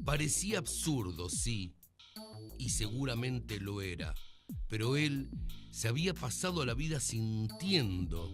Parecía absurdo, sí, y seguramente lo era, pero él se había pasado la vida sintiendo.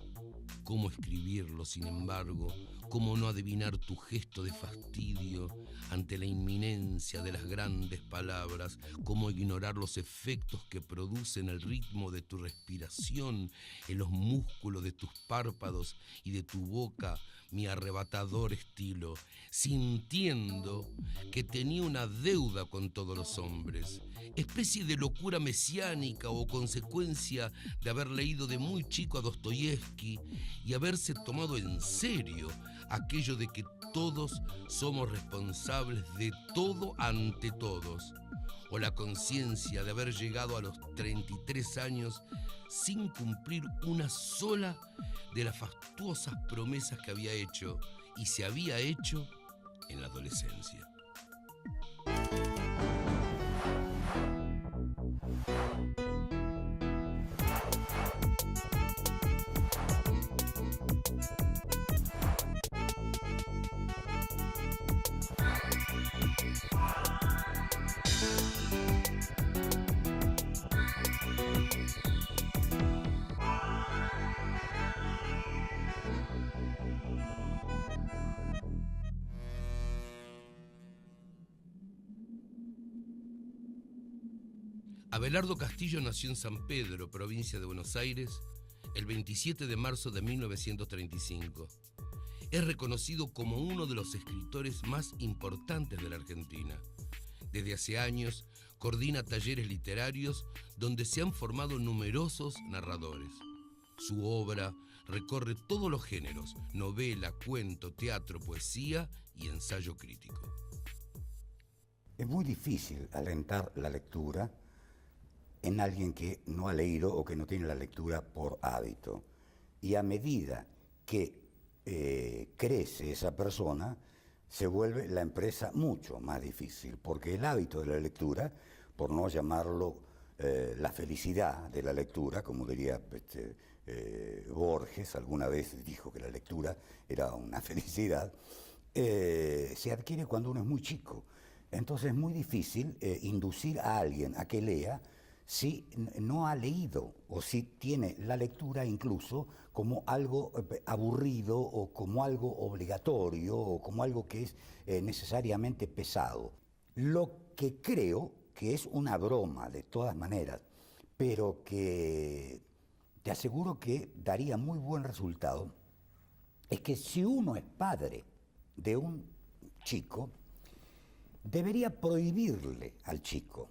¿Cómo escribirlo, sin embargo? ¿Cómo no adivinar tu gesto de fastidio ante la inminencia de las grandes palabras? ¿Cómo ignorar los efectos que producen el ritmo de tu respiración en los músculos de tus párpados y de tu boca, mi arrebatador estilo? Sintiendo que tenía una deuda con todos los hombres, especie de locura mesiánica o consecuencia de haber leído de muy chico a Dostoyevsky y haberse tomado en serio aquello de que todos somos responsables de todo ante todos, o la conciencia de haber llegado a los 33 años sin cumplir una sola de las fastuosas promesas que había hecho y se había hecho en la adolescencia. Abelardo Castillo nació en San Pedro, provincia de Buenos Aires, el 27 de marzo de 1935. Es reconocido como uno de los escritores más importantes de la Argentina. Desde hace años coordina talleres literarios donde se han formado numerosos narradores. Su obra recorre todos los géneros: novela, cuento, teatro, poesía y ensayo crítico. Es muy difícil alentar la lectura en alguien que no ha leído o que no tiene la lectura por hábito. Y a medida que crece esa persona, se vuelve la empresa mucho más difícil, porque el hábito de la lectura, por no llamarlo la felicidad de la lectura, como diría Borges, alguna vez dijo que la lectura era una felicidad, se adquiere cuando uno es muy chico. Entonces es muy difícil inducir a alguien a que lea si no ha leído o si tiene la lectura incluso como algo aburrido o como algo obligatorio o como algo que es necesariamente pesado. Lo que creo que es una broma de todas maneras, pero que te aseguro que daría muy buen resultado, es que si uno es padre de un chico, debería prohibirle al chico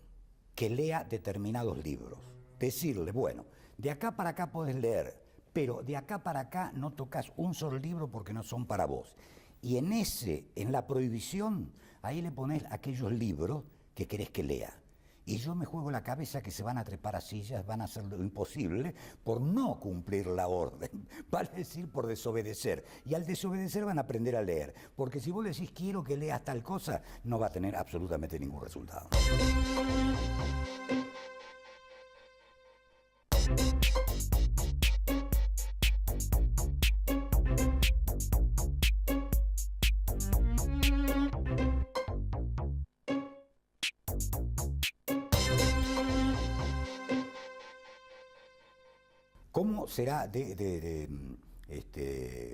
que lea determinados libros. Decirle, bueno, de acá para acá podés leer, pero de acá para acá no tocas un solo libro porque no son para vos. Y en la prohibición, ahí le ponés aquellos libros que querés que lea. Y yo me juego la cabeza que se van a trepar a sillas, van a hacer lo imposible por no cumplir la orden, vale decir, por desobedecer. Y al desobedecer van a aprender a leer, porque si vos le decís quiero que leas tal cosa, no va a tener absolutamente ningún resultado. ¿Cómo será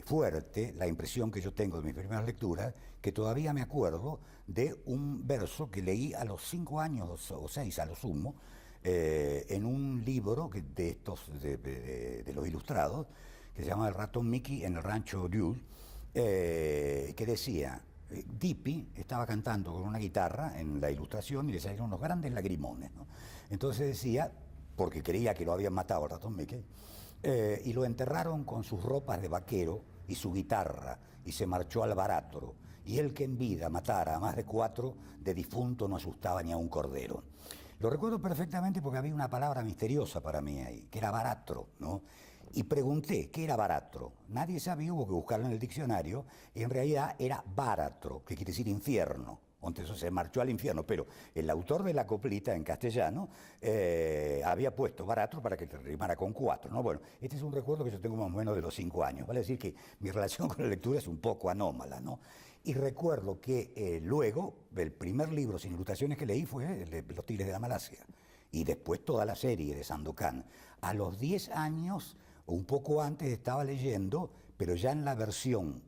fuerte la impresión que yo tengo de mis primeras lecturas, que todavía me acuerdo de un verso que leí a los 5 años o 6 a lo sumo, en un libro de los ilustrados, que se llama El ratón Mickey en el rancho Dule, que decía, Dippy estaba cantando con una guitarra en la ilustración y le salieron unos grandes lagrimones, ¿no? Entonces decía, porque creía que lo habían matado al ratón Mickey, y lo enterraron con sus ropas de vaquero y su guitarra, y se marchó al baratro, y él que en vida matara a más de 4, de difunto no asustaba ni a un cordero. Lo recuerdo perfectamente porque había una palabra misteriosa para mí ahí, que era baratro, ¿no? Y pregunté, ¿qué era baratro? Nadie sabía, hubo que buscarlo en el diccionario, y en realidad era báratro, que quiere decir infierno. Entonces se marchó al infierno, pero el autor de la coplita en castellano había puesto baratro para que te rimara con 4, ¿no? Bueno, este es un recuerdo que yo tengo más o menos de los 5 años, vale decir que mi relación con la lectura es un poco anómala, ¿no? Y recuerdo que luego, el primer libro sin ilustraciones que leí fue el de Los Tigres de la Malasia. Y después toda la serie de Sandokan. A los 10 años, o un poco antes, estaba leyendo, pero ya en la versión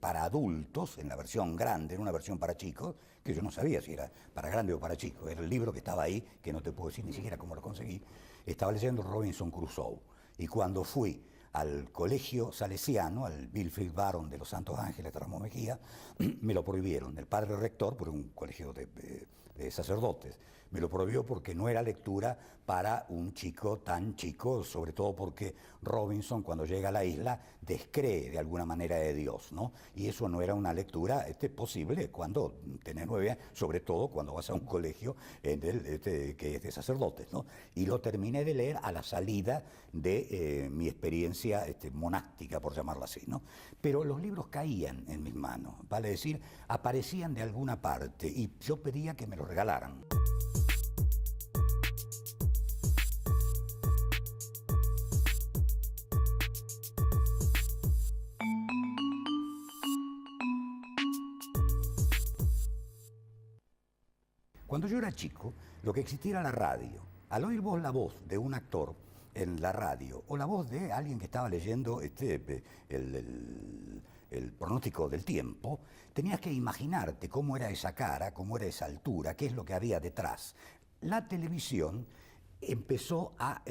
para adultos, en la versión grande, en una versión para chicos, que yo no sabía si era para grande o para chicos. Era el libro que estaba ahí, que no te puedo decir ni siquiera cómo lo conseguí. Estaba leyendo Robinson Crusoe. Y cuando fui al colegio salesiano, al Wilfrid Baron de los Santos Ángeles de Ramos Mejía, me lo prohibieron. El padre rector, por un colegio de sacerdotes, me lo prohibió porque no era lectura para un chico tan chico, sobre todo porque Robinson, cuando llega a la isla, descree de alguna manera de Dios, ¿no? Y eso no era una lectura posible cuando tenés 9 años, sobre todo cuando vas a un colegio que es de sacerdotes, ¿no? Y lo terminé de leer a la salida de mi experiencia monástica, por llamarlo así, ¿no? Pero los libros caían en mis manos, vale decir, aparecían de alguna parte y yo pedía que me los regalaran. Cuando yo era chico, lo que existía era la radio. Al oír vos la voz de un actor en la radio, o la voz de alguien que estaba leyendo el pronóstico del tiempo, tenías que imaginarte cómo era esa cara, cómo era esa altura, qué es lo que había detrás. La televisión empezó a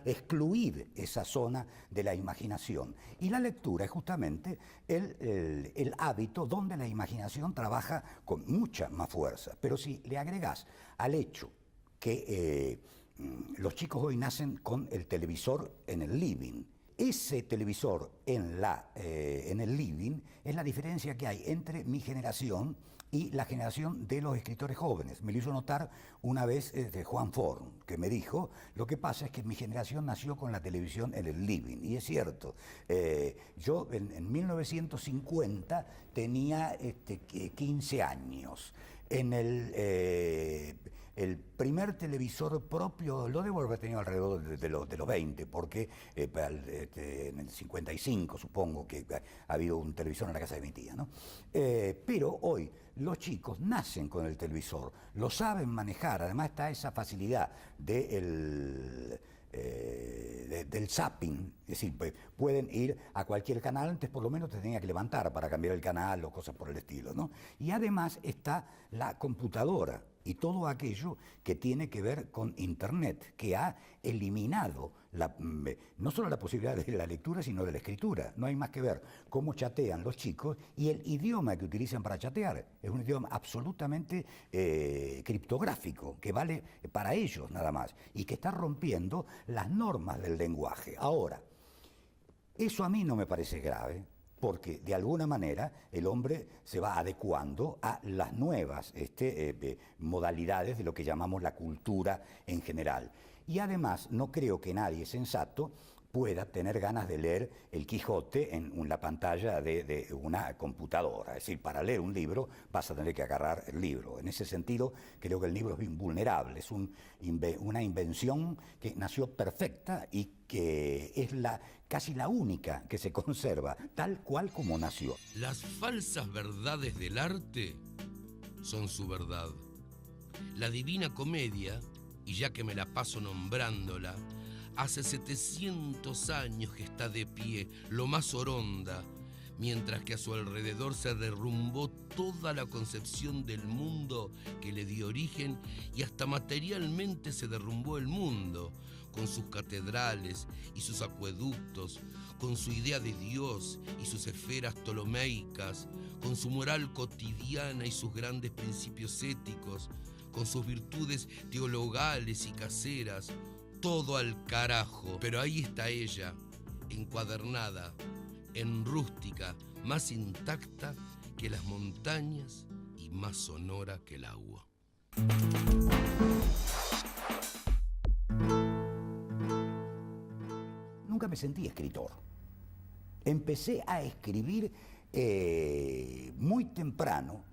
excluir esa zona de la imaginación. Y la lectura es justamente el hábito donde la imaginación trabaja con mucha más fuerza. Pero si le agregás al hecho que los chicos hoy nacen con el televisor en el living, ese televisor en el living es la diferencia que hay entre mi generación y la generación de los escritores jóvenes. Me lo hizo notar una vez Juan Forn, que me dijo, lo que pasa es que mi generación nació con la televisión en el living, y es cierto. Yo en 1950 tenía 15 años. En el primer televisor propio lo debo haber tenido alrededor de los 20, porque en el 55 supongo que ha habido un televisor en la casa de mi tía, ¿no? Pero hoy los chicos nacen con el televisor, lo saben manejar, además está esa facilidad del zapping, es decir, pueden ir a cualquier canal, antes por lo menos te tenía que levantar para cambiar el canal o cosas por el estilo, ¿no? Y además está la computadora y todo aquello que tiene que ver con Internet, que ha eliminado no solo la posibilidad de la lectura, sino de la escritura. No hay más que ver cómo chatean los chicos y el idioma que utilizan para chatear. Es un idioma absolutamente criptográfico, que vale para ellos nada más, y que está rompiendo las normas del lenguaje. Ahora, eso a mí no me parece grave, porque de alguna manera el hombre se va adecuando a las nuevas modalidades de lo que llamamos la cultura en general. Y además no creo que nadie sensato pueda tener ganas de leer El Quijote en la pantalla de una computadora. Es decir, para leer un libro vas a tener que agarrar el libro. En ese sentido, creo que el libro es invulnerable, es una invención que nació perfecta y que es casi la única que se conserva, tal cual como nació. Las falsas verdades del arte son su verdad. La Divina Comedia, y ya que me la paso nombrándola, hace 700 años que está de pie, lo más oronda, mientras que a su alrededor se derrumbó toda la concepción del mundo que le dio origen y hasta materialmente se derrumbó el mundo, con sus catedrales y sus acueductos, con su idea de Dios y sus esferas ptolomeicas, con su moral cotidiana y sus grandes principios éticos, con sus virtudes teologales y caseras, todo al carajo. Pero ahí está ella, encuadernada, en rústica, más intacta que las montañas y más sonora que el agua. Nunca me sentí escritor. Empecé a escribir muy temprano,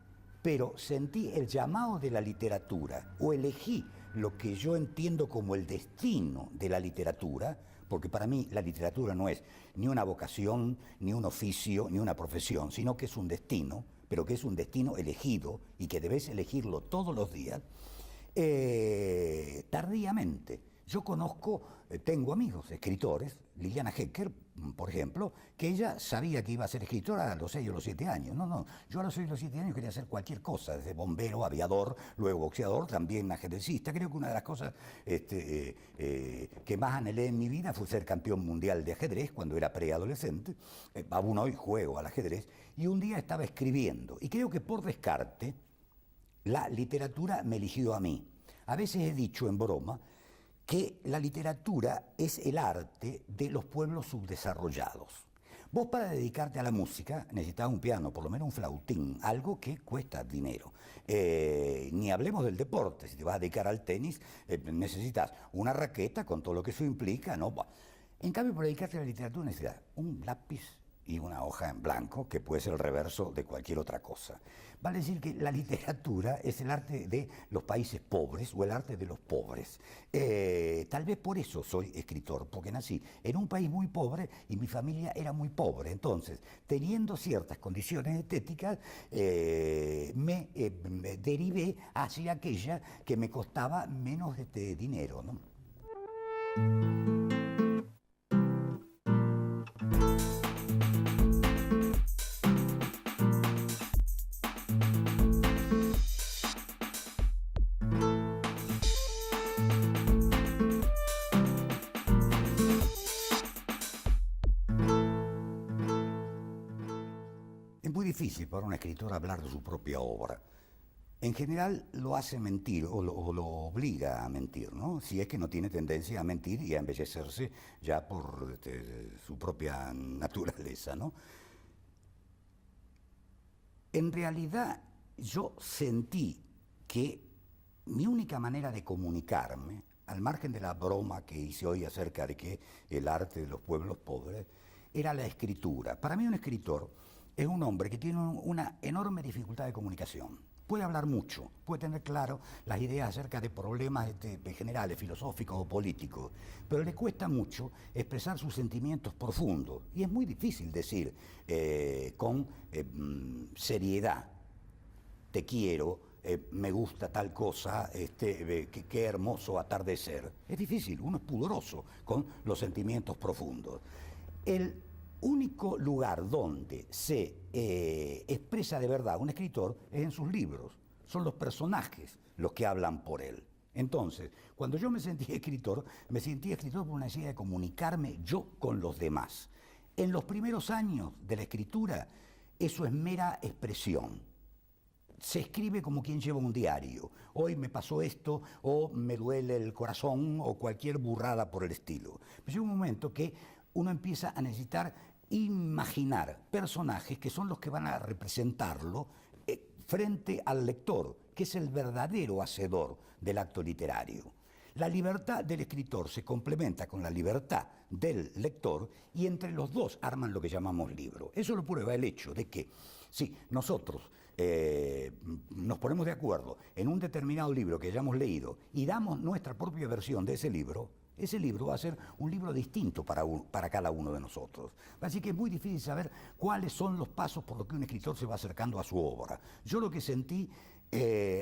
pero sentí el llamado de la literatura, o elegí lo que yo entiendo como el destino de la literatura, porque para mí la literatura no es ni una vocación, ni un oficio, ni una profesión, sino que es un destino, pero que es un destino elegido y que debes elegirlo todos los días, tardíamente. Yo conozco, tengo amigos, escritores, Liliana Hecker, por ejemplo, que ella sabía que iba a ser escritora a los 6 o los 7 años. No, yo a los 6 o los 7 años quería hacer cualquier cosa, desde bombero, aviador, luego boxeador, también ajedrecista. Creo que una de las cosas que más anhelé en mi vida fue ser campeón mundial de ajedrez cuando era preadolescente. Aún hoy juego al ajedrez. Y un día estaba escribiendo, y creo que por descarte, la literatura me eligió a mí. A veces he dicho en broma que la literatura es el arte de los pueblos subdesarrollados. Vos para dedicarte a la música necesitas un piano, por lo menos un flautín, algo que cuesta dinero. Ni hablemos del deporte, si te vas a dedicar al tenis necesitas una raqueta con todo lo que eso implica, ¿no? En cambio, para dedicarte a la literatura necesitas un lápiz y una hoja en blanco, que puede ser el reverso de cualquier otra cosa. Vale decir que la literatura es el arte de los países pobres o el arte de los pobres. Tal vez por eso soy escritor, porque nací en un país muy pobre y mi familia era muy pobre. Entonces, teniendo ciertas condiciones estéticas, me derivé hacia aquella que me costaba menos dinero, ¿no? Es muy difícil para un escritor hablar de su propia obra. En general lo hace mentir o lo obliga a mentir, ¿no? Si es que no tiene tendencia a mentir y a embellecerse ya por su propia naturaleza, ¿no? En realidad yo sentí que mi única manera de comunicarme, al margen de la broma que hice hoy acerca de que el arte de los pueblos pobres, era la escritura. Para mí un escritor es un hombre que tiene una enorme dificultad de comunicación. Puede hablar mucho, puede tener claro las ideas acerca de problemas generales, filosóficos o políticos, pero le cuesta mucho expresar sus sentimientos profundos. Y es muy difícil decir con seriedad, te quiero, me gusta tal cosa, qué hermoso atardecer. Es difícil, uno es pudoroso con los sentimientos profundos. El único lugar donde se expresa de verdad un escritor es en sus libros. Son los personajes los que hablan por él. Entonces, cuando yo me sentí escritor por una necesidad de comunicarme yo con los demás. En los primeros años de la escritura, eso es mera expresión. Se escribe como quien lleva un diario. Hoy me pasó esto, o me duele el corazón, o cualquier burrada por el estilo. Pero llega un momento que uno empieza a necesitar imaginar personajes que son los que van a representarlo frente al lector, que es el verdadero hacedor del acto literario. La libertad del escritor se complementa con la libertad del lector y entre los dos arman lo que llamamos libro. Eso lo prueba el hecho de que si nosotros nos ponemos de acuerdo en un determinado libro que hayamos leído y damos nuestra propia versión de ese libro va a ser un libro distinto para cada uno de nosotros. Así que es muy difícil saber cuáles son los pasos por los que un escritor se va acercando a su obra. Yo lo que sentí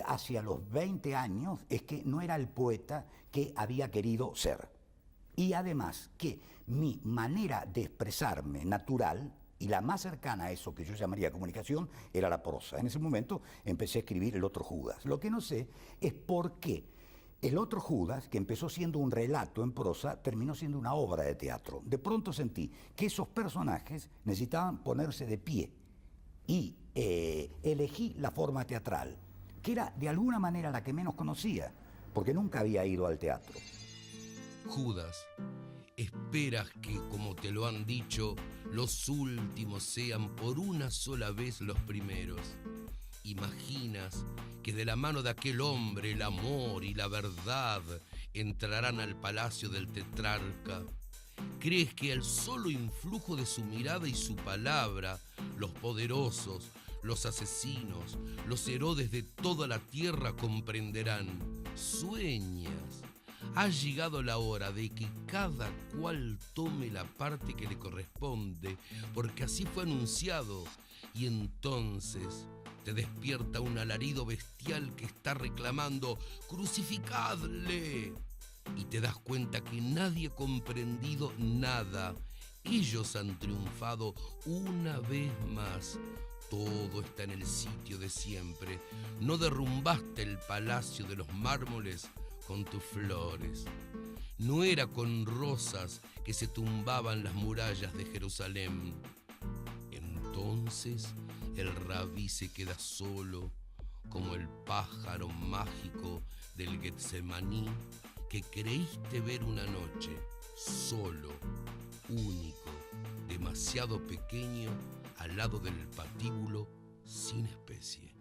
hacia los 20 años es que no era el poeta que había querido ser. Y además que mi manera de expresarme natural, y la más cercana a eso que yo llamaría comunicación, era la prosa. En ese momento empecé a escribir El otro Judas. Lo que no sé es por qué El otro Judas, que empezó siendo un relato en prosa, terminó siendo una obra de teatro. De pronto sentí que esos personajes necesitaban ponerse de pie y elegí la forma teatral, que era de alguna manera la que menos conocía, porque nunca había ido al teatro. Judas, esperas que, como te lo han dicho, los últimos sean por una sola vez los primeros. Imaginas que de la mano de aquel hombre el amor y la verdad entrarán al palacio del tetrarca. ¿Crees que al solo influjo de su mirada y su palabra, los poderosos, los asesinos, los Herodes de toda la tierra comprenderán? Sueñas. Ha llegado la hora de que cada cual tome la parte que le corresponde, porque así fue anunciado. Y entonces te despierta un alarido bestial que está reclamando «¡Crucificadle!». Y te das cuenta que nadie ha comprendido nada. Ellos han triunfado una vez más. Todo está en el sitio de siempre. No derrumbaste el palacio de los mármoles con tus flores. No era con rosas que se tumbaban las murallas de Jerusalén. Entonces el rabí se queda solo, como el pájaro mágico del Getsemaní que creíste ver una noche, solo, único, demasiado pequeño, al lado del patíbulo sin especie.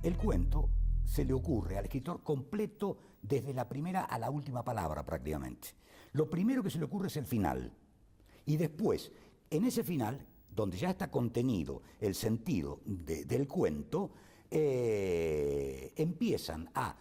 El cuento se le ocurre al escritor completo desde la primera a la última palabra prácticamente. Lo primero que se le ocurre es el final. Y después, en ese final, donde ya está contenido el sentido del cuento, empiezan a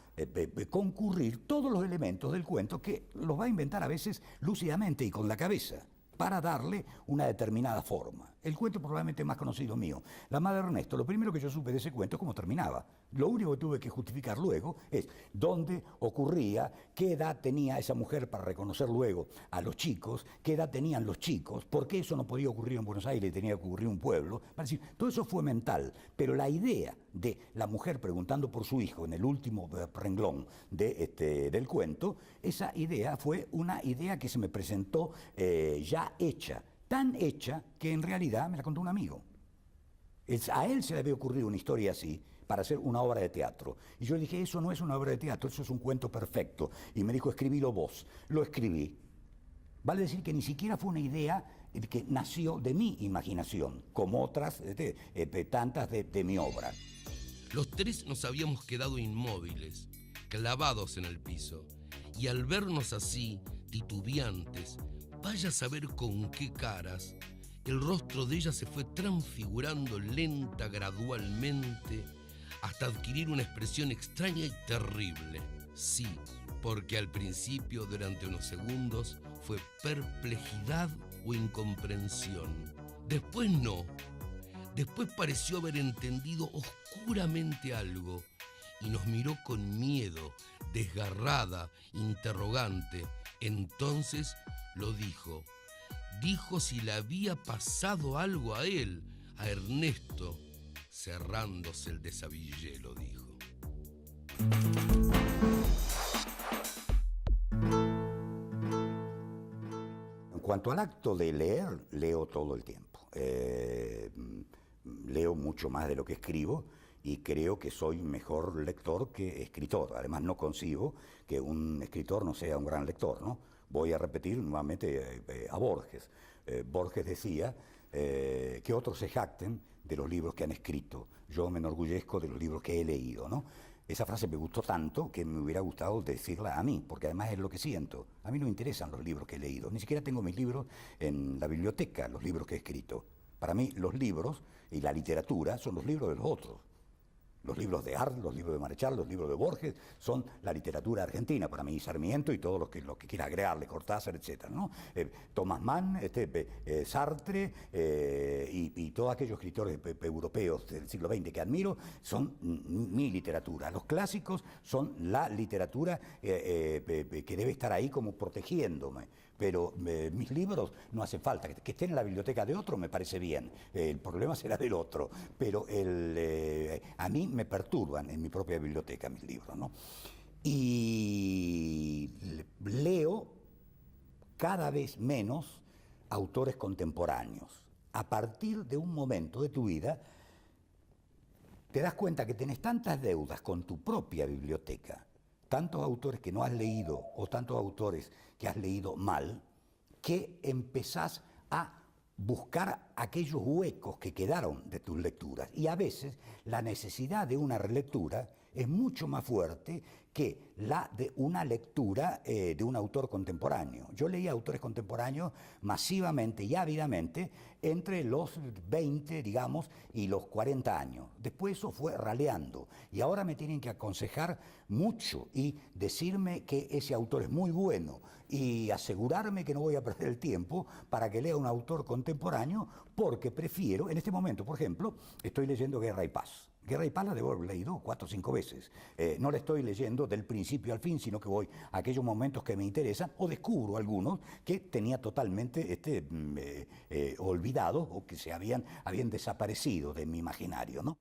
concurrir todos los elementos del cuento que los va a inventar a veces lúcidamente y con la cabeza, para darle una determinada forma. El cuento probablemente más conocido mío, La madre de Ernesto. Lo primero que yo supe de ese cuento es cómo terminaba. Lo único que tuve que justificar luego es dónde ocurría, qué edad tenía esa mujer para reconocer luego a los chicos, qué edad tenían los chicos, por qué eso no podía ocurrir en Buenos Aires y tenía que ocurrir en un pueblo. Para decir, todo eso fue mental, pero la idea de la mujer preguntando por su hijo en el último renglón del cuento, esa idea fue una idea que se me presentó ya hecha, tan hecha que en realidad me la contó un amigo. A él se le había ocurrido una historia así para hacer una obra de teatro. Y yo le dije, eso no es una obra de teatro, eso es un cuento perfecto. Y me dijo, escribilo vos. Lo escribí. Vale decir que ni siquiera fue una idea que nació de mi imaginación, como otras tantas de mi obra. Los tres nos habíamos quedado inmóviles, clavados en el piso. Y al vernos así, titubeantes, vaya a saber con qué caras, el rostro de ella se fue transfigurando lenta, gradualmente, hasta adquirir una expresión extraña y terrible. Sí, porque al principio, durante unos segundos, fue perplejidad o incomprensión. Después no. Después pareció haber entendido oscuramente algo y nos miró con miedo, desgarrada, interrogante. Entonces lo dijo. Dijo si le había pasado algo a él, a Ernesto. Cerrándose el desabillé, lo dijo. En cuanto al acto de leer, leo todo el tiempo. Leo mucho más de lo que escribo y creo que soy mejor lector que escritor. Además, no concibo que un escritor no sea un gran lector, ¿no? Voy a repetir nuevamente a Borges. Borges decía que otros se jacten de los libros que han escrito. Yo me enorgullezco de los libros que he leído, ¿no? Esa frase me gustó tanto que me hubiera gustado decirla a mí, porque además es lo que siento. A mí no me interesan los libros que he leído, ni siquiera tengo mis libros en la biblioteca, los libros que he escrito. Para mí los libros y la literatura son los libros de los otros. Los libros de Arlt, los libros de Marechal, los libros de Borges son la literatura argentina, para mí Sarmiento y todo lo que quiera agregarle, Cortázar, etc., ¿no? Thomas Mann, Sartre y todos aquellos escritores europeos del siglo XX que admiro son mi literatura. Los clásicos son la literatura que debe estar ahí como protegiéndome. Pero mis libros no hace falta, que estén en la biblioteca de otro me parece bien, el problema será del otro, pero a mí me perturban en mi propia biblioteca mis libros, ¿no? Y leo cada vez menos autores contemporáneos. A partir de un momento de tu vida te das cuenta que tenés tantas deudas con tu propia biblioteca, tantos autores que no has leído o tantos autores que has leído mal, que empezás a buscar aquellos huecos que quedaron de tus lecturas. Y a veces la necesidad de una relectura es mucho más fuerte que la de una lectura de un autor contemporáneo. Yo leía autores contemporáneos masivamente y ávidamente entre los 20, digamos, y los 40 años. Después eso fue raleando y ahora me tienen que aconsejar mucho y decirme que ese autor es muy bueno y asegurarme que no voy a perder el tiempo para que lea un autor contemporáneo, porque prefiero, en este momento, por ejemplo, estoy leyendo Guerra y Paz. Guerra y Paz la debo haber leído 4 o 5 veces. No la estoy leyendo del principio al fin, sino que voy a aquellos momentos que me interesan o descubro algunos que tenía totalmente olvidados o que se habían desaparecido de mi imaginario, ¿no?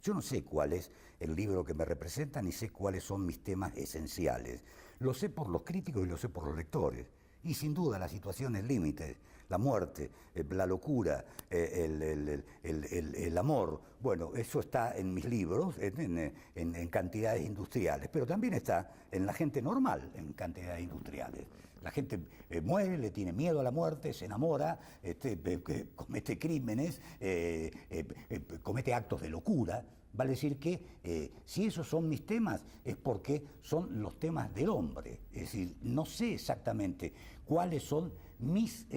Yo no sé cuál es el libro que me representa, ni sé cuáles son mis temas esenciales. Lo sé por los críticos y lo sé por los lectores. Y sin duda las situaciones límites, la muerte, la locura, el amor, bueno, eso está en mis libros en cantidades industriales, pero también está en la gente normal en cantidades industriales. La gente muere, le tiene miedo a la muerte, se enamora, comete crímenes, comete actos de locura. Vale decir que si esos son mis temas es porque son los temas del hombre. Es decir, no sé exactamente cuáles son mis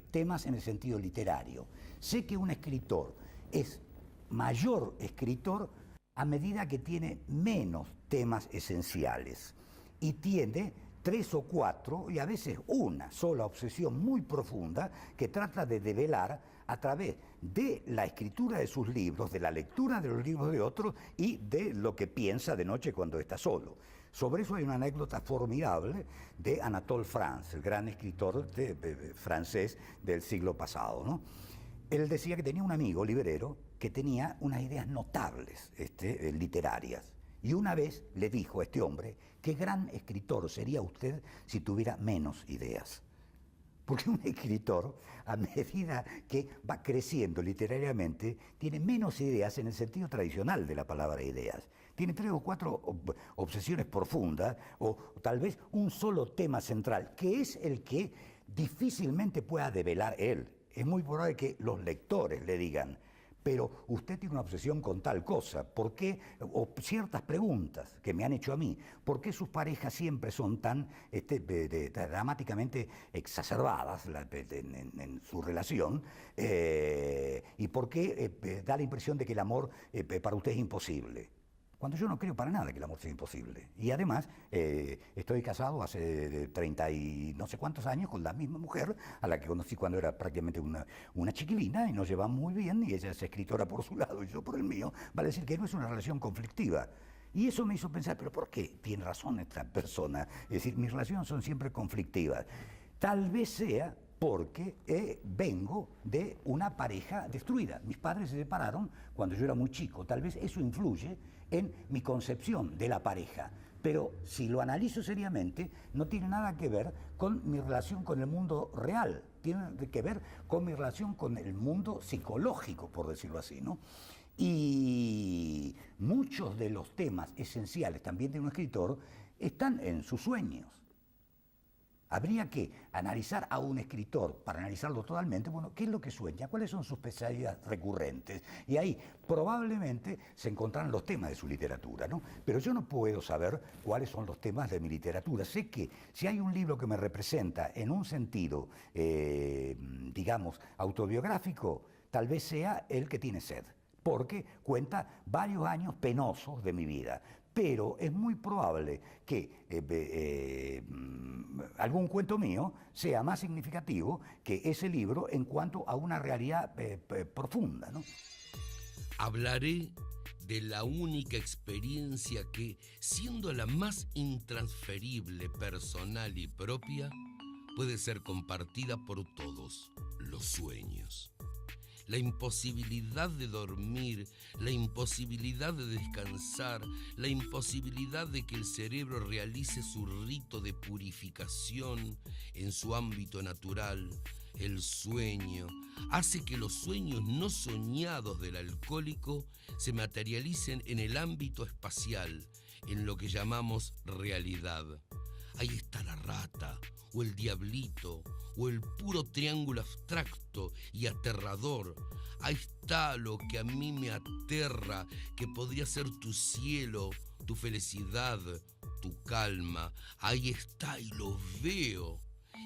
temas en el sentido literario. Sé que un escritor es mayor escritor a medida que tiene menos temas esenciales y tiene 3 o 4 y a veces una sola obsesión muy profunda que trata de develar a través de la escritura de sus libros, de la lectura de los libros de otros y de lo que piensa de noche cuando está solo. Sobre eso hay una anécdota formidable de Anatole France, el gran escritor francés del siglo pasado, ¿no? Él decía que tenía un amigo librero que tenía unas ideas notables literarias. Y una vez le dijo a este hombre: qué gran escritor sería usted si tuviera menos ideas. Porque un escritor, a medida que va creciendo literariamente, tiene menos ideas en el sentido tradicional de la palabra ideas. Tiene 3 o 4 obsesiones profundas, o tal vez un solo tema central, que es el que difícilmente pueda develar él. Es muy probable que los lectores le digan: pero usted tiene una obsesión con tal cosa, ¿por qué? O ciertas preguntas que me han hecho a mí, ¿por qué sus parejas siempre son tan dramáticamente exacerbadas en su relación? ¿Y por qué da la impresión de que el amor para usted es imposible? Cuando yo no creo para nada que el amor sea imposible. Y además, estoy casado hace 30 y no sé cuántos años con la misma mujer a la que conocí cuando era prácticamente una chiquilina, y nos llevamos muy bien, y ella es escritora por su lado y yo por el mío. Vale decir que no es una relación conflictiva. Y eso me hizo pensar, ¿pero por qué tiene razón esta persona? Es decir, mis relaciones son siempre conflictivas. Tal vez sea porque vengo de una pareja destruida. Mis padres se separaron cuando yo era muy chico. Tal vez eso influye en mi concepción de la pareja. Pero si lo analizo seriamente, no tiene nada que ver con mi relación con el mundo real. Tiene que ver con mi relación con el mundo psicológico, por decirlo así, ¿no? Y muchos de los temas esenciales también de un escritor están en sus sueños. Habría que analizar a un escritor, para analizarlo totalmente, bueno, ¿qué es lo que sueña? ¿Cuáles son sus pesadillas recurrentes? Y ahí probablemente se encontrarán los temas de su literatura, ¿no? Pero yo no puedo saber cuáles son los temas de mi literatura. Sé que si hay un libro que me representa en un sentido, digamos, autobiográfico, tal vez sea El que tiene sed, porque cuenta varios años penosos de mi vida. Pero es muy probable que algún cuento mío sea más significativo que ese libro en cuanto a una realidad profunda, ¿no? Hablaré de la única experiencia que, siendo la más intransferible, personal y propia, puede ser compartida por todos: los sueños. La imposibilidad de dormir, la imposibilidad de descansar, la imposibilidad de que el cerebro realice su rito de purificación en su ámbito natural, El sueño hace que los sueños no soñados del alcohólico se materialicen en el ámbito espacial, en lo que llamamos realidad. Ahí está la rata, o el diablito, o el puro triángulo abstracto y aterrador. Ahí está lo que a mí me aterra, que podría ser tu cielo, tu felicidad, tu calma. Ahí está y lo veo.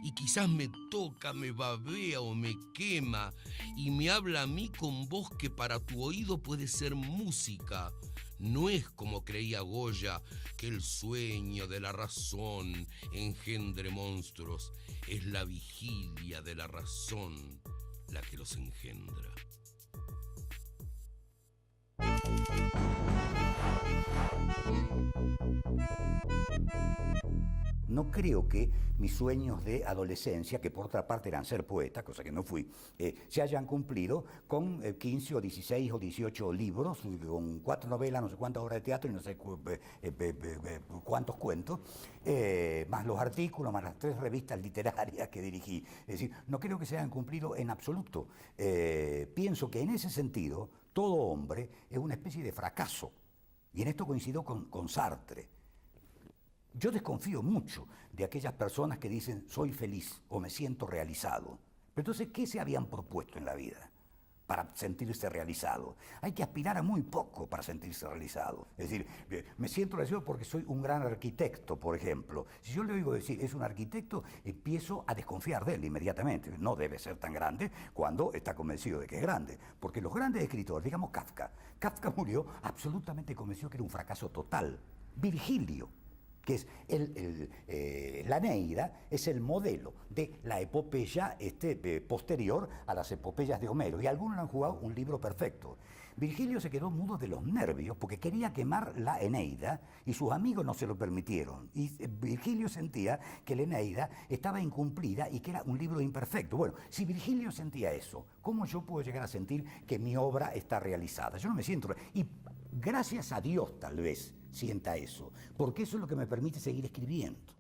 Y quizás me toca, me babea o me quema y me habla a mí con voz que para tu oído puede ser música. No es como creía Goya, que el sueño de la razón engendre monstruos. Es la vigilia de la razón la que los engendra. No creo que mis sueños de adolescencia, que por otra parte eran ser poeta, cosa que no fui, se hayan cumplido con 15 o 16 o 18 libros, con 4 novelas, no sé cuántas obras de teatro y no sé cuántos cuentos, más los artículos, más las 3 revistas literarias que dirigí. Es decir, no creo que se hayan cumplido en absoluto. Pienso que en ese sentido, todo hombre es una especie de fracaso. Y en esto coincido con Sartre. Yo desconfío mucho de aquellas personas que dicen soy feliz o me siento realizado. Pero entonces, ¿qué se habían propuesto en la vida para sentirse realizado? Hay que aspirar a muy poco para sentirse realizado. Es decir, me siento realizado porque soy un gran arquitecto, por ejemplo. Si yo le oigo decir es un arquitecto, empiezo a desconfiar de él inmediatamente. No debe ser tan grande cuando está convencido de que es grande. Porque los grandes escritores, digamos Kafka murió absolutamente convencido que era un fracaso total. Virgilio, que es la Eneida, es el modelo de la epopeya posterior a las epopeyas de Homero, y algunos han jugado un libro perfecto. Virgilio se quedó mudo de los nervios porque quería quemar la Eneida y sus amigos no se lo permitieron. Y Virgilio sentía que la Eneida estaba incumplida y que era un libro imperfecto. Bueno, si Virgilio sentía eso, ¿cómo yo puedo llegar a sentir que mi obra está realizada? Yo no me siento... Y gracias a Dios, tal vez, sienta eso, porque eso es lo que me permite seguir escribiendo.